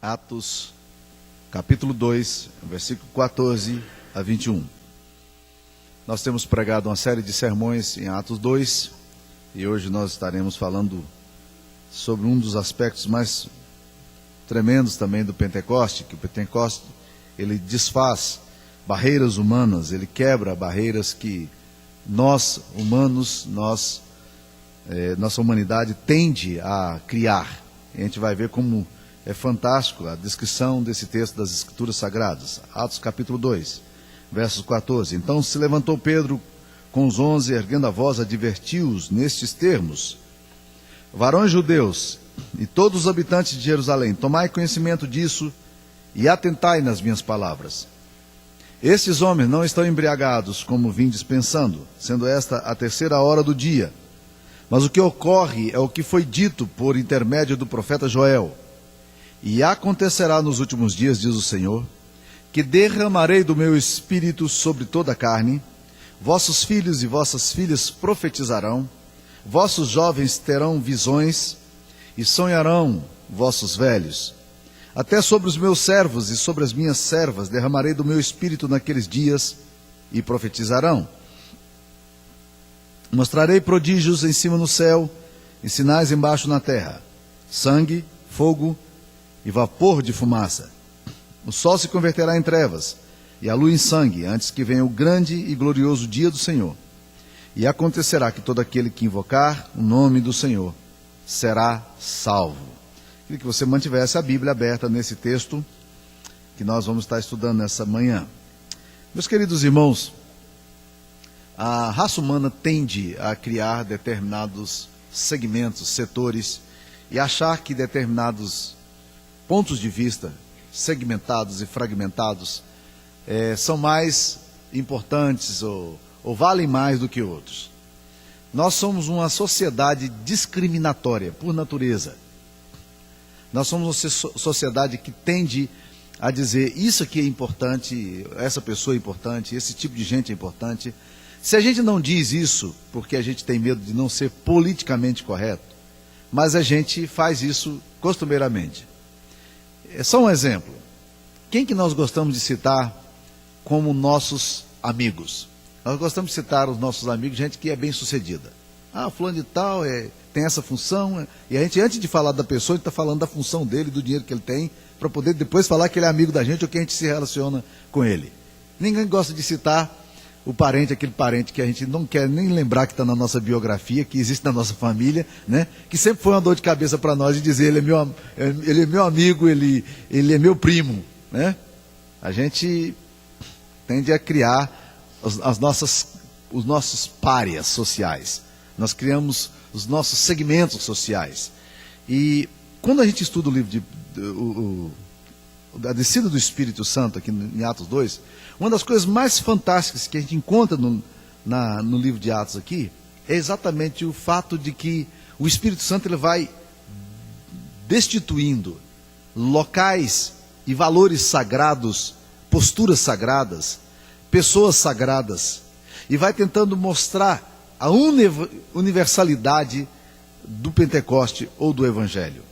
Atos, capítulo 2, versículo 14 a 21. Nós temos pregado uma série de sermões em Atos 2 e hoje nós estaremos falando sobre um dos aspectos mais tremendos também do Pentecoste, que o Pentecoste, ele desfaz barreiras humanas, ele quebra barreiras que nós, humanos, nossa humanidade tende a criar. E a gente vai ver como é fantástico a descrição desse texto das Escrituras Sagradas. Atos capítulo 2, versos 14. Então se levantou Pedro com os 11, erguendo a voz, advertiu-os nestes termos: varões judeus e todos os habitantes de Jerusalém, tomai conhecimento disso e atentai nas minhas palavras. Estes homens não estão embriagados, como vindes pensando, sendo esta a terceira hora do dia. Mas o que ocorre é o que foi dito por intermédio do profeta Joel. E acontecerá nos últimos dias, diz o Senhor, que derramarei do meu espírito sobre toda a carne, vossos filhos e vossas filhas profetizarão, vossos jovens terão visões, e sonharão vossos velhos. Até sobre os meus servos e sobre as minhas servas derramarei do meu espírito naqueles dias, e profetizarão. Mostrarei prodígios em cima no céu, e sinais embaixo na terra: sangue, fogo e vapor de fumaça. O sol se converterá em trevas, e a lua em sangue, antes que venha o grande e glorioso dia do Senhor. E acontecerá que todo aquele que invocar o nome do Senhor será salvo. Queria que você mantivesse a Bíblia aberta nesse texto que nós vamos estar estudando nessa manhã. Meus queridos irmãos, a raça humana tende a criar determinados segmentos, setores, e achar que determinados pontos de vista segmentados e fragmentados são mais importantes ou valem mais do que outros. Nós somos uma sociedade discriminatória por natureza. Nós somos uma sociedade que tende a dizer: isso aqui é importante, essa pessoa é importante, esse tipo de gente é importante. Se a gente não diz isso porque a gente tem medo de não ser politicamente correto, mas a gente faz isso costumeiramente. É só um exemplo. Quem que nós gostamos de citar como nossos amigos? Nós gostamos de citar os nossos amigos, gente que é bem sucedida. Fulano de tal tem essa função, e a gente, antes de falar da pessoa, a gente está falando da função dele, do dinheiro que ele tem, para poder depois falar que ele é amigo da gente ou que a gente se relaciona com ele. Ninguém gosta de citar o parente, aquele parente que a gente não quer nem lembrar que está na nossa biografia, que existe na nossa família, né? Que sempre foi uma dor de cabeça para nós de dizer: ele é meu amigo, ele é meu primo, né? A gente tende a criar os nossos párias sociais. Nós criamos os nossos segmentos sociais. E quando a gente estuda o livro a descida do Espírito Santo, aqui em Atos 2, uma das coisas mais fantásticas que a gente encontra no livro de Atos aqui, é exatamente o fato de que o Espírito Santo ele vai destituindo locais e valores sagrados, posturas sagradas, pessoas sagradas, e vai tentando mostrar a universalidade do Pentecoste ou do Evangelho.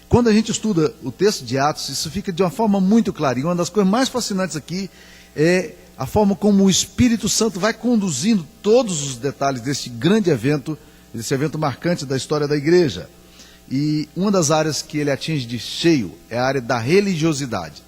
Quando a gente estuda o texto de Atos, isso fica de uma forma muito clara. E uma das coisas mais fascinantes aqui é a forma como o Espírito Santo vai conduzindo todos os detalhes desse grande evento, desse evento marcante da história da igreja. E uma das áreas que ele atinge de cheio é a área da religiosidade.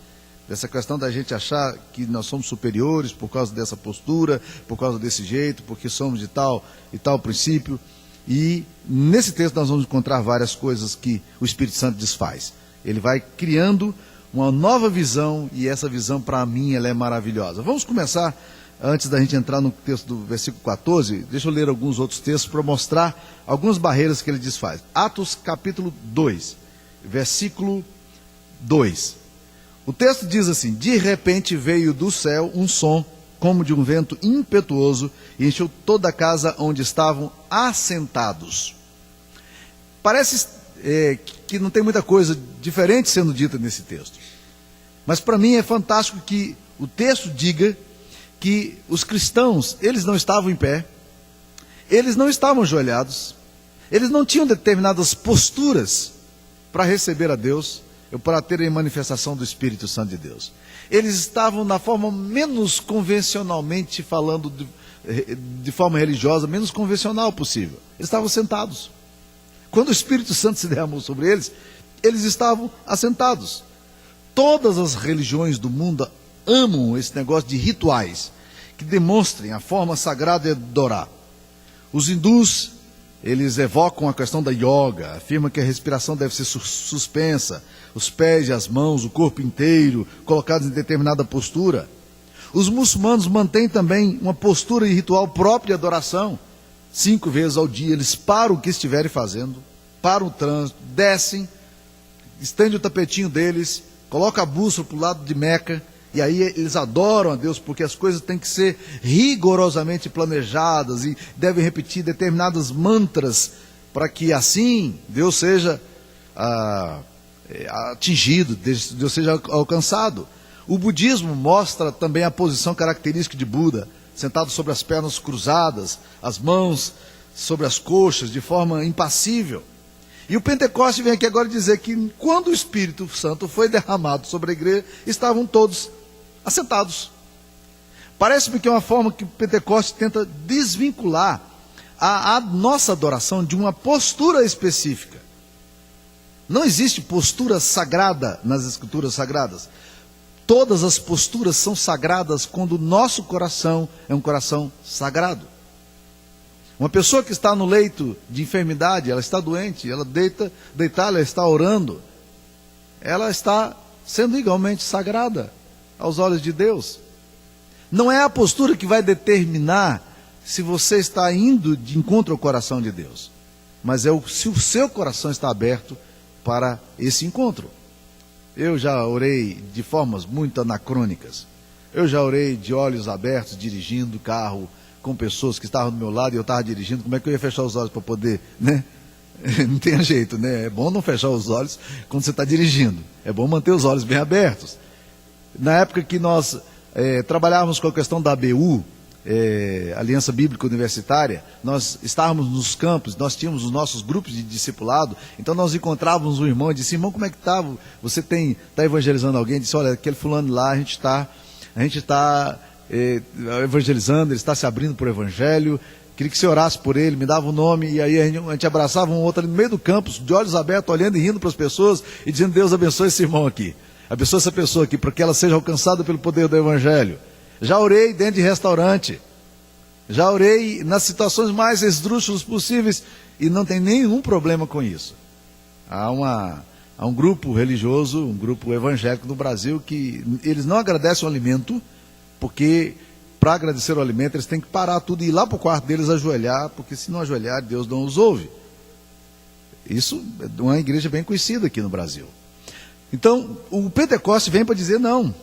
Dessa questão da gente achar que nós somos superiores por causa dessa postura, por causa desse jeito, porque somos de tal e tal princípio. E nesse texto nós vamos encontrar várias coisas que o Espírito Santo desfaz. Ele vai criando uma nova visão, e essa visão, para mim, ela é maravilhosa. Vamos começar, antes da gente entrar no texto do versículo 14, deixa eu ler alguns outros textos para mostrar algumas barreiras que ele desfaz. Atos capítulo 2, versículo 2. O texto diz assim: de repente veio do céu um som, como de um vento impetuoso, e encheu toda a casa onde estavam assentados. Parece que não tem muita coisa diferente sendo dita nesse texto. Mas para mim é fantástico que o texto diga que os cristãos, eles não estavam em pé, eles não estavam ajoelhados, eles não tinham determinadas posturas para receber a Deus, para terem manifestação do Espírito Santo de Deus. Eles estavam na forma menos convencionalmente falando, de forma religiosa, menos convencional possível. Eles estavam sentados. Quando o Espírito Santo se derramou sobre eles, eles estavam assentados. Todas as religiões do mundo amam esse negócio de rituais, que demonstrem a forma sagrada de adorar. Os hindus, eles evocam a questão da yoga, afirmam que a respiração deve ser suspensa, os pés e as mãos, o corpo inteiro, colocados em determinada postura. Os muçulmanos mantêm também uma postura e ritual própria de adoração. 5 vezes ao dia eles param o que estiverem fazendo, param o trânsito, descem, estendem o tapetinho deles, colocam a bússola para o lado de Meca, e aí eles adoram a Deus, porque as coisas têm que ser rigorosamente planejadas e devem repetir determinados mantras para que assim Deus seja atingido, Deus seja alcançado. O budismo mostra também a posição característica de Buda, sentado sobre as pernas cruzadas, as mãos sobre as coxas, de forma impassível. E o Pentecoste vem aqui agora dizer que quando o Espírito Santo foi derramado sobre a igreja, estavam todos assentados. Parece-me que é uma forma que o Pentecoste tenta desvincular a nossa adoração de uma postura específica. Não existe postura sagrada nas Escrituras Sagradas. Todas as posturas são sagradas quando o nosso coração é um coração sagrado. Uma pessoa que está no leito de enfermidade, ela está doente, ela deitada, ela está orando, ela está sendo igualmente sagrada aos olhos de Deus. Não é a postura que vai determinar se você está indo de encontro ao coração de Deus, mas se o seu coração está aberto para esse encontro. Eu já orei de formas muito anacrônicas. Eu já orei de olhos abertos, dirigindo o carro com pessoas que estavam do meu lado e eu estava dirigindo. Como é que eu ia fechar os olhos para poder, né? Não tem jeito, né? É bom não fechar os olhos quando você está dirigindo. É bom manter os olhos bem abertos. Na época que nós trabalhávamos com a questão da ABU, Aliança Bíblica Universitária, nós estávamos nos campos, nós tínhamos os nossos grupos de discipulado, então nós encontrávamos um irmão e disse: irmão, como é que está? Você está evangelizando alguém? Disse: olha, aquele fulano lá, a gente está evangelizando, ele está se abrindo para o evangelho, queria que você orasse por ele, me dava o nome, e aí a gente abraçava um outro ali no meio do campus, de olhos abertos, olhando e rindo para as pessoas, e dizendo: Deus abençoe esse irmão aqui, abençoe essa pessoa aqui, para que ela seja alcançada pelo poder do evangelho. Já orei dentro de restaurante, já orei nas situações mais esdrúxulas possíveis, e não tem nenhum problema com isso. Há um grupo religioso, um grupo evangélico no Brasil, que eles não agradecem o alimento, porque para agradecer o alimento eles têm que parar tudo e ir lá para o quarto deles ajoelhar, porque se não ajoelhar, Deus não os ouve. Isso é uma igreja bem conhecida aqui no Brasil. Então, o Pentecoste vem para dizer: não,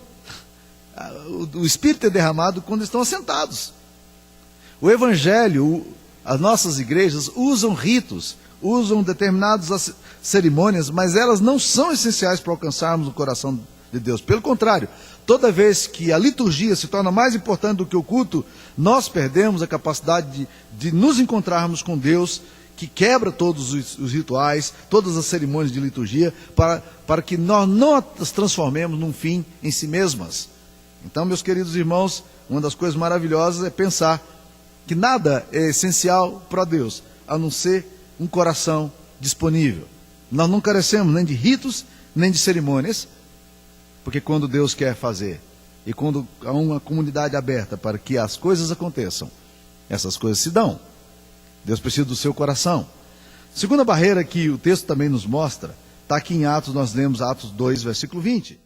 o Espírito é derramado quando estão assentados. O Evangelho, as nossas igrejas usam ritos, usam determinadas cerimônias, mas elas não são essenciais para alcançarmos o coração de Deus. Pelo contrário, toda vez que a liturgia se torna mais importante do que o culto, nós perdemos a capacidade de nos encontrarmos com Deus, que quebra todos os rituais, todas as cerimônias de liturgia, para que nós não as transformemos num fim em si mesmas. Então, meus queridos irmãos, uma das coisas maravilhosas é pensar que nada é essencial para Deus, a não ser um coração disponível. Nós não carecemos nem de ritos, nem de cerimônias, porque quando Deus quer fazer, e quando há uma comunidade aberta para que as coisas aconteçam, essas coisas se dão. Deus precisa do seu coração. Segunda barreira que o texto também nos mostra, está aqui em Atos, nós lemos Atos 2, versículo 20.